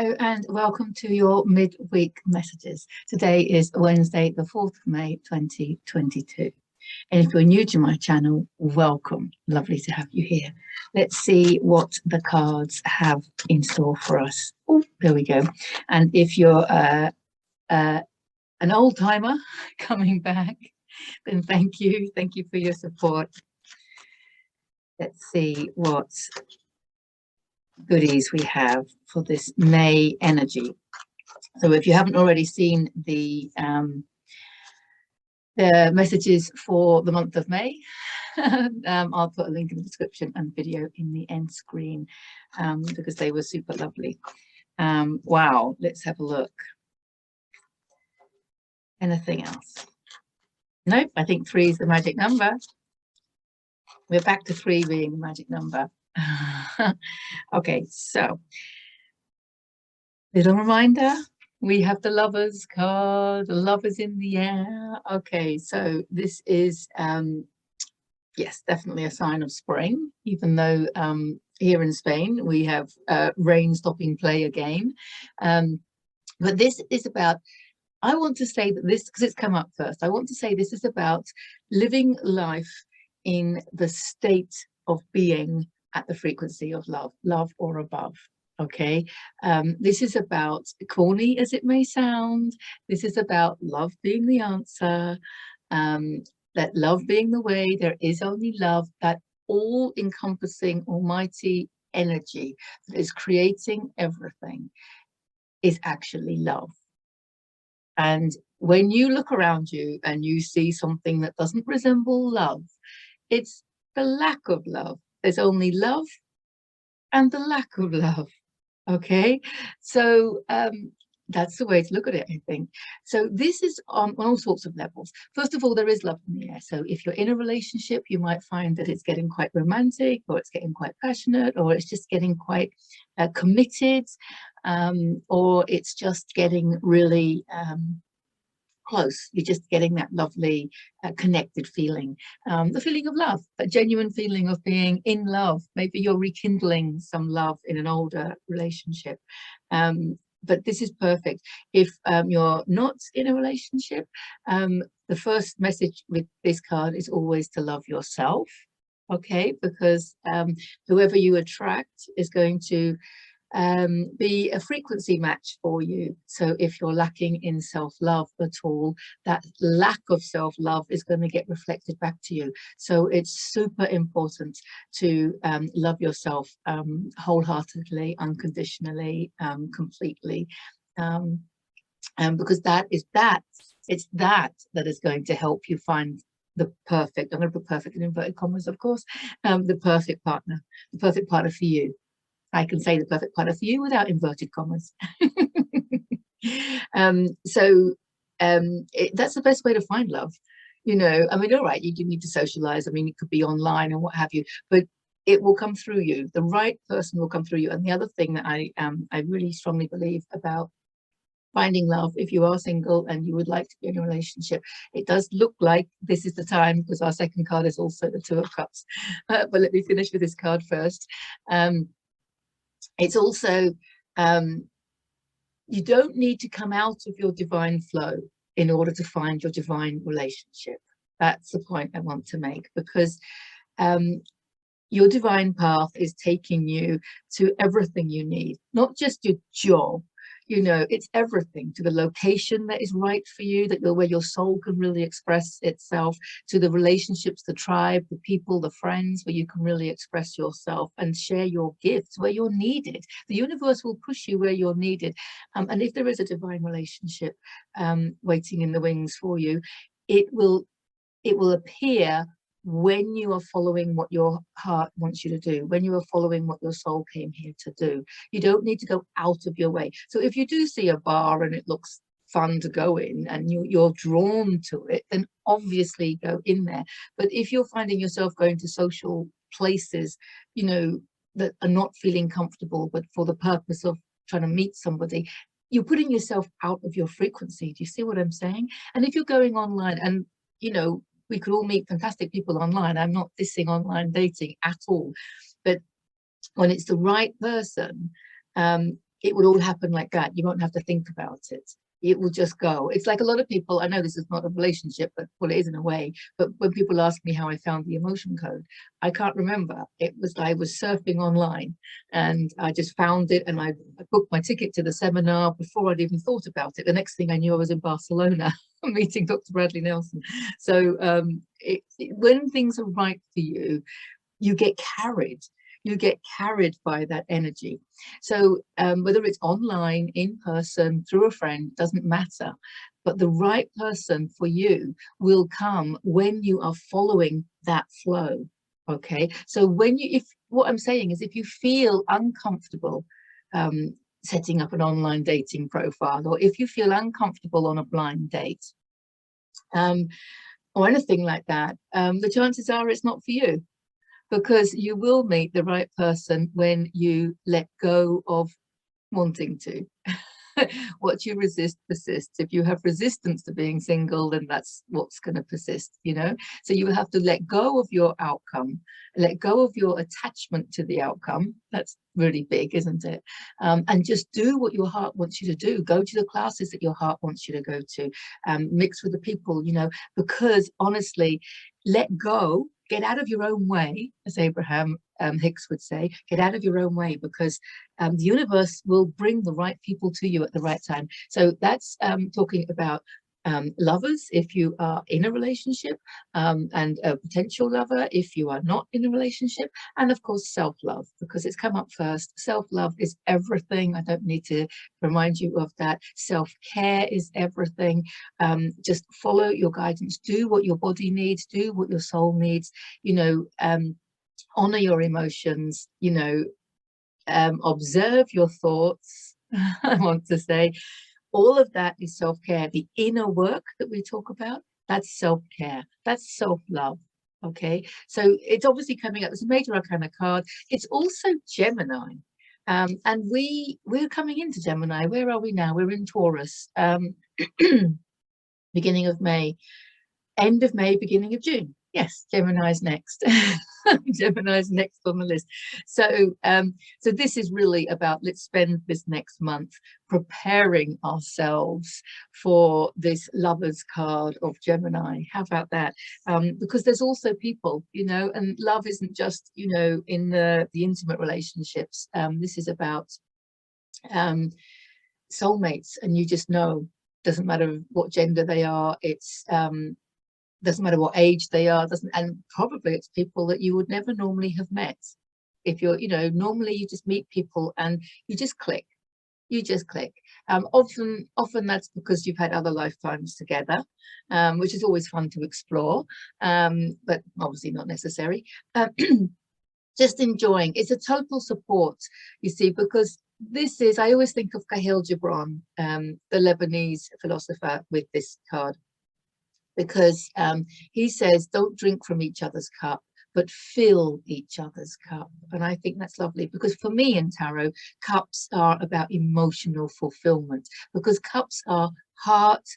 Hello and welcome to your midweek messages. Today is Wednesday, the 4th of May, 2022. And if you're new to my channel, welcome. Lovely to have you here. Let's see what the cards have in store for us. Oh, there we go. And if you're an old timer coming back, then thank you. Thank you for your support. Let's see what goodies we have for this May energy. So if you haven't already seen the messages for the month of May, I'll put a link in the description and video in the end screen because they were super lovely. Wow, let's have a look. Anything else? Nope, I think 3 is the magic number. We're back to 3 being the magic number. Okay, so little reminder, we have the Lovers card, the Lovers in the air. Okay, so this is yes, definitely a sign of spring, even though here in Spain we have rain stopping play again. But this is about, I want to say that this, because it's come up first, I want to say this is about living life in the state of being at the frequency of love or above. Okay, this is about, corny as it may sound, this is about love being the answer, that love being the way, there is only love, that all encompassing almighty energy that is creating everything is actually love. And when you look around you and you see something that doesn't resemble love, it's the lack of love. There's only love and the lack of love. Okay, so that's the way to look at it, I think. So this is on all sorts of levels. First of all, there is love in the air. So if you're in a relationship, you might find that it's getting quite romantic, or it's getting quite passionate, or it's just getting quite committed, or it's just getting really close. You're just getting that lovely connected feeling, the feeling of love, a genuine feeling of being in love. Maybe you're rekindling some love in an older relationship, but this is perfect. If you're not in a relationship, the first message with this card is always to love yourself. Okay, because whoever you attract is going to be a frequency match for you. So if you're lacking in self-love at all, that lack of self-love is going to get reflected back to you. So it's super important to love yourself wholeheartedly, unconditionally, completely, because it's that is going to help you find the perfect, I'm going to put perfect in inverted commas, of course, the perfect partner for you. I can say the perfect partner for you without inverted commas. That's the best way to find love. You know, I mean, all right, you do need to socialize. I mean, it could be online and what have you, but it will come through you. The right person will come through you. And the other thing that I really strongly believe about finding love, if you are single and you would like to be in a relationship, it does look like this is the time, because our second card is also the 2 of Cups. But let me finish with this card first. It's also, you don't need to come out of your divine flow in order to find your divine relationship. That's the point I want to make, because your divine path is taking you to everything you need, not just your job. You know, it's everything, to the location that is right for you, where your soul can really express itself, to the relationships, the tribe, the people, the friends, where you can really express yourself and share your gifts where you're needed. The universe will push you where you're needed. And if there is a divine relationship waiting in the wings for you, it will appear when you are following what your heart wants you to do, when you are following what your soul came here to do. You don't need to go out of your way. So if you do see a bar and it looks fun to go in and you're drawn to it, then obviously go in there. But if you're finding yourself going to social places, you know, that are not feeling comfortable, but for the purpose of trying to meet somebody, you're putting yourself out of your frequency. Do you see what I'm saying? And if you're going online, and you know, we could all meet fantastic people online. I'm not dissing online dating at all. But when it's the right person, it will all happen like that. You won't have to think about it. It will just go. It's like a lot of people, I know this is not a relationship, but well, it is in a way. But when people ask me how I found the emotion code, I can't remember. It was, I was surfing online and I just found it, and I booked my ticket to the seminar before I'd even thought about it. The next thing I knew, I was in Barcelona meeting Dr. Bradley Nelson. So when things are right for you, you get carried. You get carried by that energy. So whether it's online, in person, through a friend, doesn't matter. But the right person for you will come when you are following that flow. Okay. So when you, if what I'm saying is, if you feel uncomfortable setting up an online dating profile, or if you feel uncomfortable on a blind date, or anything like that, the chances are it's not for you. Because you will meet the right person when you let go of wanting to. What you resist persists. If you have resistance to being single, then that's what's going to persist, you know. So you will have to let go of your outcome, let go of your attachment to the outcome. That's really big, isn't it? And just do what your heart wants you to do. Go to the classes that your heart wants you to go to. Mix with the people, you know, because honestly, let go. Get out of your own way, as Abraham Hicks would say. Get out of your own way, because the universe will bring the right people to you at the right time. So that's talking about lovers, if you are in a relationship, and a potential lover if you are not in a relationship, and of course self-love, because it's come up first. Self-love is everything. I don't need to remind you of that. Self-care is everything. Just follow your guidance, do what your body needs, do what your soul needs, you know. Honor your emotions, you know. Observe your thoughts. I want to say all of that is self-care. The inner work that we talk about, that's self-care, that's self-love. Okay, so it's obviously coming up. It's a major arcana card. It's also Gemini, and we're coming into Gemini. Where are we now? We're in Taurus. Beginning of May, end of May, beginning of June. Yes, Gemini's next. Gemini's next on the list. So so this is really about, let's spend this next month preparing ourselves for this Lovers card of Gemini. How about that? Because there's also people, you know, and love isn't just, you know, in the intimate relationships. This is about soulmates, and you just know, doesn't matter what gender they are, it's doesn't matter what age they are, and probably it's people that you would never normally have met. If you're, you know, normally you just meet people and you just click. Often that's because you've had other lifetimes together, which is always fun to explore, but obviously not necessary. Just enjoying. It's a total support, you see, because this is, I always think of Khalil Gibran, the Lebanese philosopher, with this card, because he says, don't drink from each other's cup, but fill each other's cup. And I think that's lovely, because for me in tarot, cups are about emotional fulfillment, because cups are heart,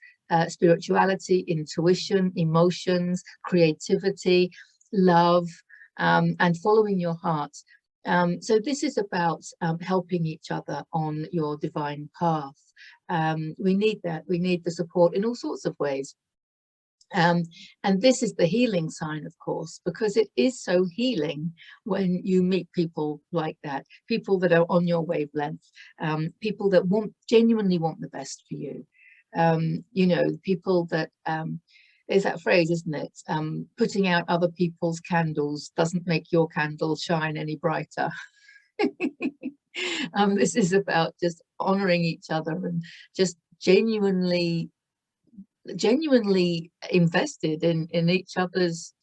spirituality, intuition, emotions, creativity, love, and following your heart. So this is about helping each other on your divine path. We need that. We need the support in all sorts of ways. And this is the healing sign, of course, because it is so healing when you meet people like that, people that are on your wavelength, people that genuinely want the best for you. You know, people that, there's that phrase, isn't it? Putting out other people's candles doesn't make your candle shine any brighter. This is about just honoring each other and just genuinely invested in each other's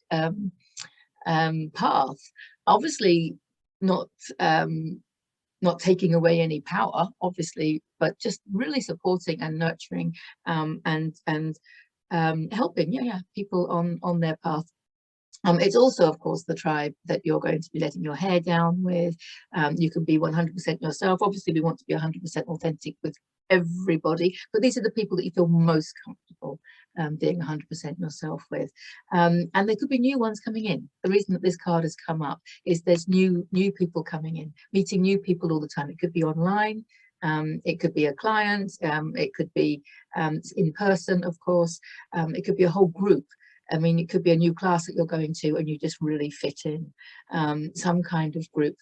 path. Obviously not taking away any power, obviously, but just really supporting and nurturing, and helping people on their path. It's also, of course, the tribe that you're going to be letting your hair down with. You can be 100% yourself. Obviously, we want to be 100% authentic with everybody, but these are the people that you feel most comfortable being 100% yourself with. And there could be new ones coming in. The reason that this card has come up is there's new people coming in, meeting new people all the time. It could be online, It could be a client, it could be in person, of course, it could be a whole group. I mean, it could be a new class that you're going to and you just really fit in, some kind of group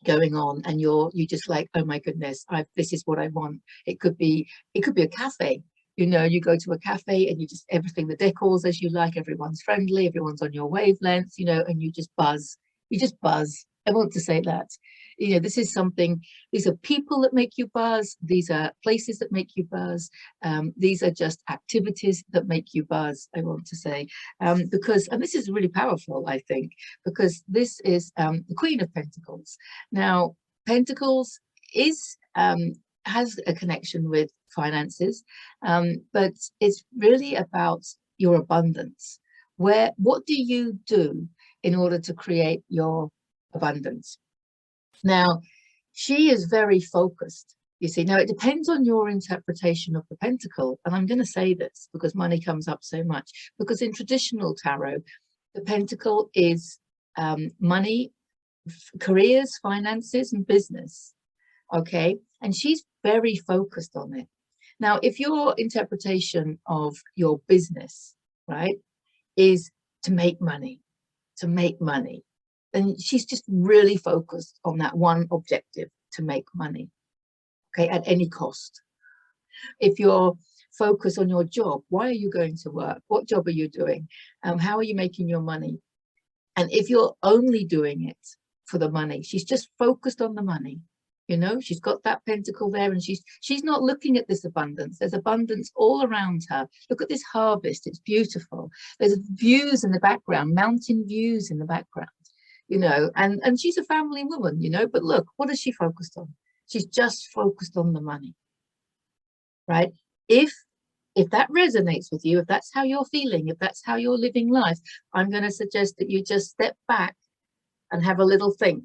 going on, and you just like, oh my goodness, this is what I want. It could be a cafe. You know, you go to a cafe and you just, everything, the decor's as you like, everyone's friendly, everyone's on your wavelength, you know, and you just buzz. I want to say that, you know, this is something, these are people that make you buzz. These are places that make you buzz. These are just activities that make you buzz, I want to say, because, and this is really powerful, I think, because this is the Queen of Pentacles. Now, Pentacles is, has a connection with finances, but it's really about your abundance. What do you do in order to create your abundance? Now, she is very focused, you see. Now, it depends on your interpretation of the pentacle, and I'm going to say this because money comes up so much, because in traditional tarot, the pentacle is money, careers, finances, and business. Okay, and she's very focused on it. Now, if your interpretation of your business, right, is to make money, then she's just really focused on that one objective, to make money, okay, at any cost. If you're focused on your job, why are you going to work? What job are you doing? How are you making your money? And if you're only doing it for the money, she's just focused on the money. You know, she's got that pentacle there, and she's not looking at this abundance. There's abundance all around her. Look at this harvest. It's beautiful. There's views in the background, mountain views in the background, you know, and she's a family woman, you know, but look, what is she focused on? She's just focused on the money, right? If that resonates with you, if that's how you're feeling, if that's how you're living life, I'm going to suggest that you just step back and have a little think.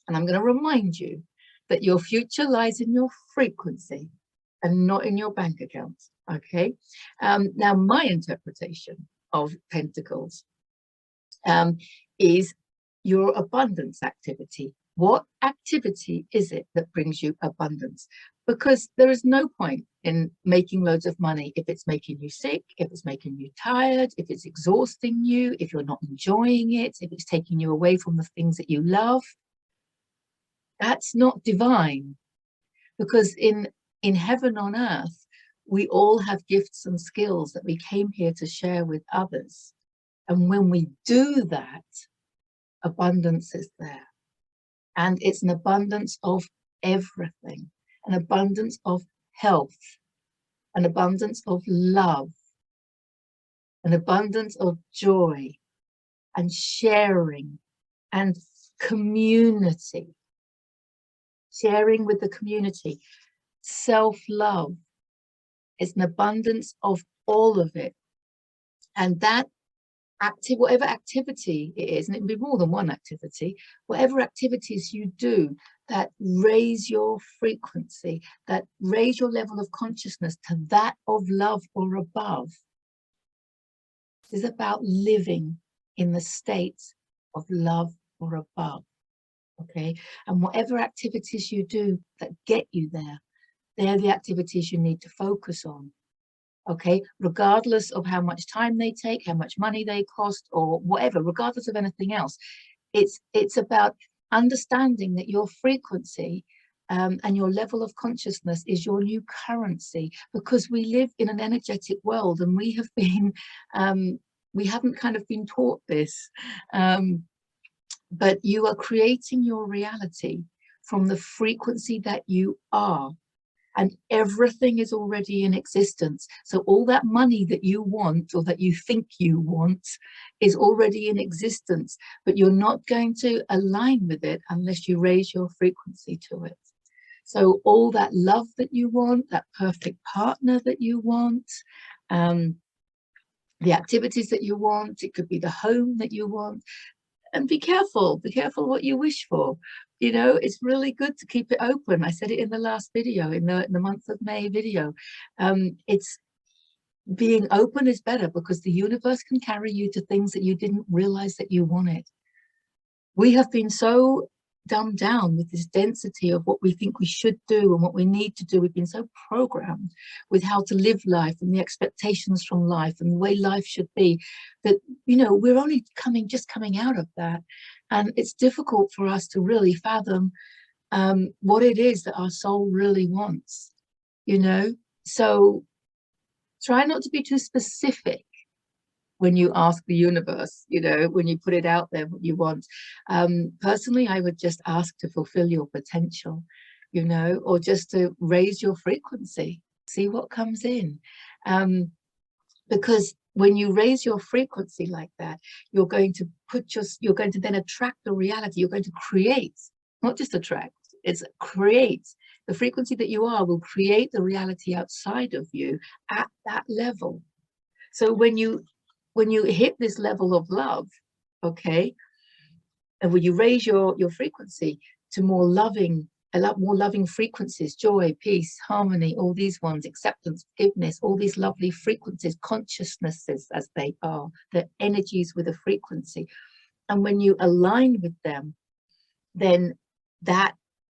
And I'm going to remind you that your future lies in your frequency and not in your bank account, okay? Now, my interpretation of Pentacles is your abundance activity. What activity is it that brings you abundance? Because there is no point in making loads of money if it's making you sick, if it's making you tired, if it's exhausting you, if you're not enjoying it, if it's taking you away from the things that you love. That's not divine, because in heaven on earth, we all have gifts and skills that we came here to share with others. And when we do that, abundance is there. And it's an abundance of everything, an abundance of health, an abundance of love, an abundance of joy and sharing and community. Sharing with the community, self-love. It's an abundance of all of it. And that whatever activity it is, and it can be more than one activity, whatever activities you do that raise your frequency, that raise your level of consciousness to that of love or above, is about living in the state of love or above. Okay, and whatever activities you do that get you there, they're the activities you need to focus on. Okay, regardless of how much time they take, how much money they cost, or whatever, regardless of anything else, it's about understanding that your frequency and your level of consciousness is your new currency, because we live in an energetic world, and we have been we haven't kind of been taught this. But you are creating your reality from the frequency that you are, and everything is already in existence. So all that money that you want, or that you think you want, is already in existence, but you're not going to align with it unless you raise your frequency to it. So all that love that you want, that perfect partner that you want, the activities that you want, it could be the home that you want. And be careful what you wish for. You know, it's really good to keep it open. I said it in the last video, in the month of May video. It's being open is better, because the universe can carry you to things that you didn't realize that you wanted. We have been so dumbed down with this density of what we think we should do and what we need to do. We've been so programmed with how to live life and the expectations from life and the way life should be, that, you know, we're only just coming out of that. And it's difficult for us to really fathom what it is that our soul really wants, you know. So try not to be too specific when you ask the universe, you know, when you put it out there what you want. Personally, I would just ask to fulfill your potential, you know, or just to raise your frequency, see what comes in. Because when you raise your frequency like that, you're going to then attract the reality. You're going to create, not just attract, it's create. The frequency that you are will create the reality outside of you at that level. So when you hit this level of love, okay, and when you raise your frequency to more loving frequencies, joy, peace, harmony, all these ones, acceptance, forgiveness, all these lovely frequencies, consciousnesses as they are, the energies with a frequency. And when you align with them, then that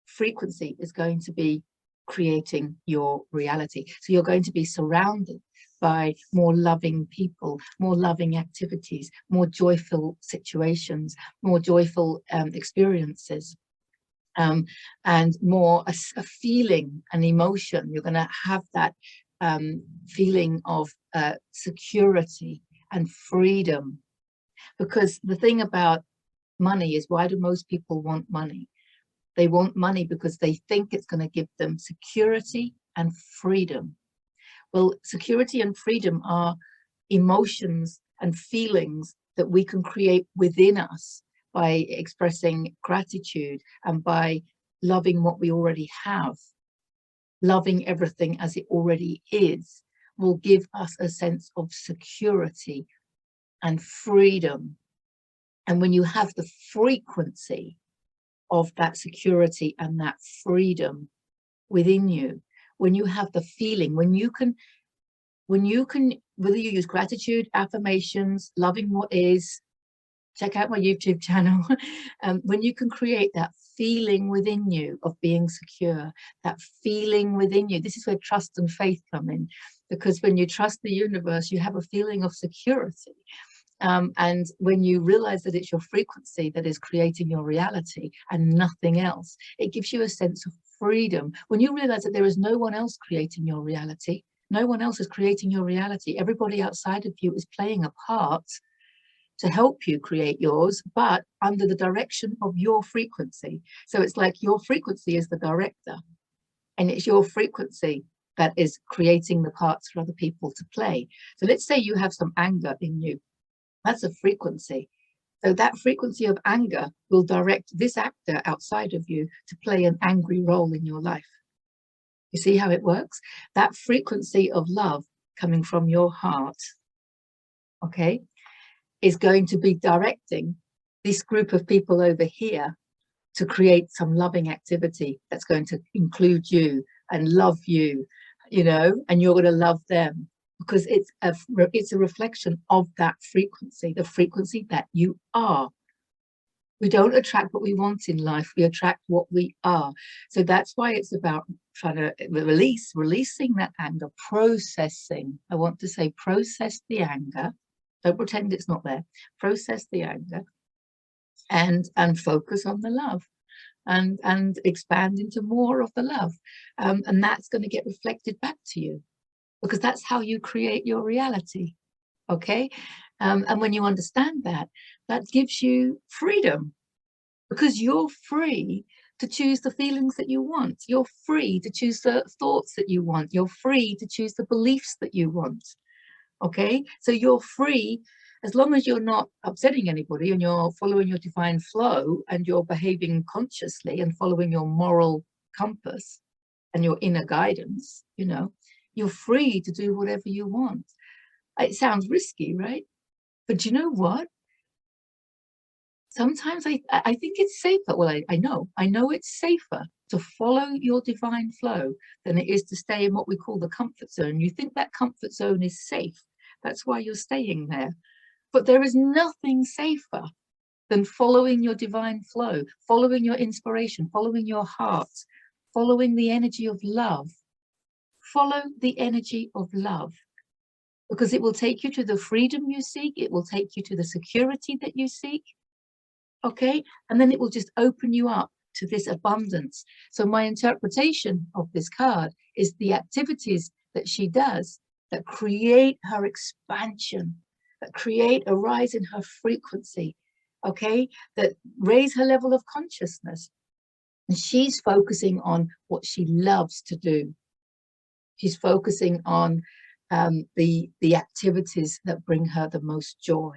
frequency is going to be creating your reality. So you're going to be surrounded by more loving people, more loving activities, more joyful situations, more joyful experiences, and more a feeling, an emotion. You're going to have that feeling of security and freedom. Because the thing about money is, why do most people want money? They want money because they think it's going to give them security and freedom. Well, security and freedom are emotions and feelings that we can create within us by expressing gratitude and by loving what we already have. Loving everything as it already is will give us a sense of security and freedom. And when you have the frequency of that security and that freedom within you, when you have the feeling, when you can, whether you use gratitude, affirmations, loving what is, check out my YouTube channel, when you can create that feeling within you of being secure, that feeling within you, this is where trust and faith come in, because when you trust the universe, you have a feeling of security. And when you realize that it's your frequency that is creating your reality and nothing else, it gives you a sense of freedom. When you realize that there is no one else creating your reality, no one else is creating your reality, everybody outside of you is playing a part to help you create yours, but under the direction of your frequency. So it's like your frequency is the director, and it's your frequency that is creating the parts for other people to play. So let's say you have some anger in you. That's a frequency. So that frequency of anger will direct this actor outside of you to play an angry role in your life. You see how it works? That frequency of love coming from your heart, okay, is going to be directing this group of people over here to create some loving activity that's going to include you and love you, you know, and you're going to love them. Because it's a reflection of that frequency, the frequency that you are. We don't attract what we want in life, we attract what we are. So that's why it's about trying to releasing that anger, processing. I want to say process the anger. Don't pretend it's not there. Process the anger and focus on the love. And expand into more of the love. And that's going to get reflected back to you. Because that's how you create your reality, okay? And when you understand that, that gives you freedom, because you're free to choose the feelings that you want. You're free to choose the thoughts that you want. You're free to choose the beliefs that you want, okay? So you're free, as long as you're not upsetting anybody and you're following your divine flow and you're behaving consciously and following your moral compass and your inner guidance, you know, you're free to do whatever you want. It sounds risky, right? But you know what? Sometimes I think it's safer. Well, I know it's safer to follow your divine flow than it is to stay in what we call the comfort zone. You think that comfort zone is safe. That's why you're staying there. But there is nothing safer than following your divine flow, following your inspiration, following your heart, following the energy of love. Follow the energy of love, because it will take you to the freedom you seek. It will take you to the security that you seek. Okay, and then it will just open you up to this abundance. So my interpretation of this card is the activities that she does that create her expansion, that create a rise in her frequency, okay, that raise her level of consciousness. And she's focusing on what she loves to do. She's focusing on the activities that bring her the most joy.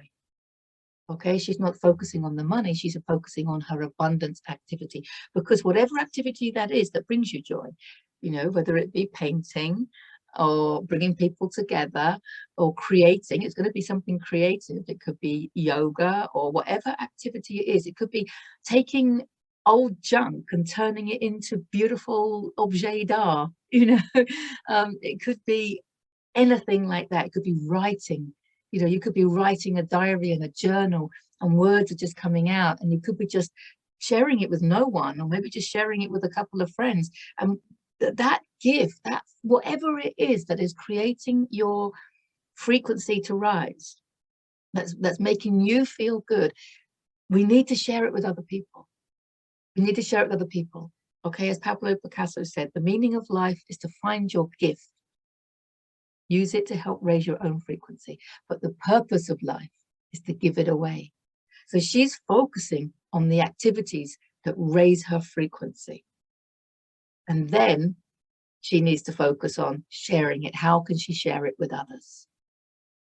Okay, she's not focusing on the money, she's focusing on her abundance activity, because whatever activity that is that brings you joy, you know, whether it be painting or bringing people together or creating, it's going to be something creative. It could be yoga or whatever activity it is. It could be taking old junk and turning it into beautiful objets d'art, you know. It could be anything like that. It could be writing. You know, you could be writing a diary and a journal, and words are just coming out, and you could be just sharing it with no one, or maybe just sharing it with a couple of friends. And that gift, that whatever it is that is creating your frequency to rise, that's making you feel good, we need to share it with other people. We need to share it with other people. Okay, as Pablo Picasso said, the meaning of life is to find your gift. Use it to help raise your own frequency. But the purpose of life is to give it away. So she's focusing on the activities that raise her frequency. And then she needs to focus on sharing it. How can she share it with others?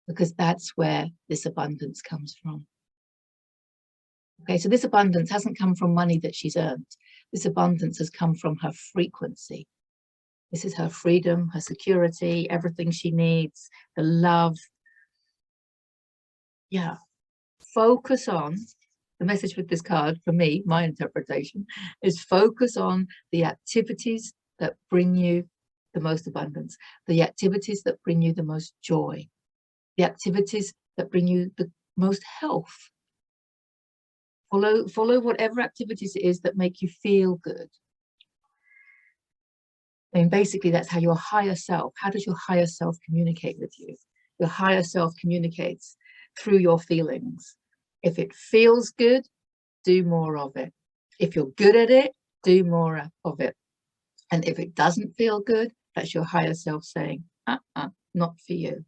Because that's where this abundance comes from. Okay, so this abundance hasn't come from money that she's earned. This abundance has come from her frequency. This is her freedom, her security, everything she needs, the love. Yeah. Focus on, the message with this card, for me, my interpretation, is focus on the activities that bring you the most abundance, the activities that bring you the most joy, the activities that bring you the most health. Follow whatever activities it is that make you feel good. I mean, basically, that's how your higher self, how does your higher self communicate with you? Your higher self communicates through your feelings. If it feels good, do more of it. If you're good at it, do more of it. And if it doesn't feel good, that's your higher self saying, not for you.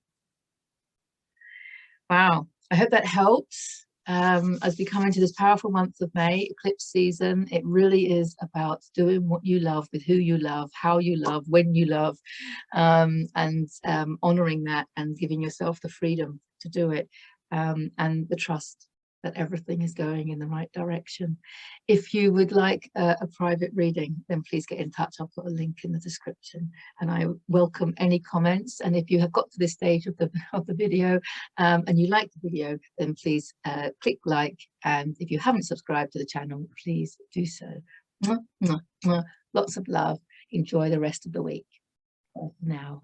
Wow, I hope that helps. As we come into this powerful month of May, eclipse season, it really is about doing what you love with who you love, how you love, when you love, and honoring that and giving yourself the freedom to do it, and the trust that everything is going in the right direction. If you would like a private reading, then please get in touch. I'll put a link in the description, and I welcome any comments. And if you have got to this stage of the video and you like the video, then please click like, and if you haven't subscribed to the channel, please do so. Mwah, mwah, mwah. Lots of love. Enjoy the rest of the week. Now.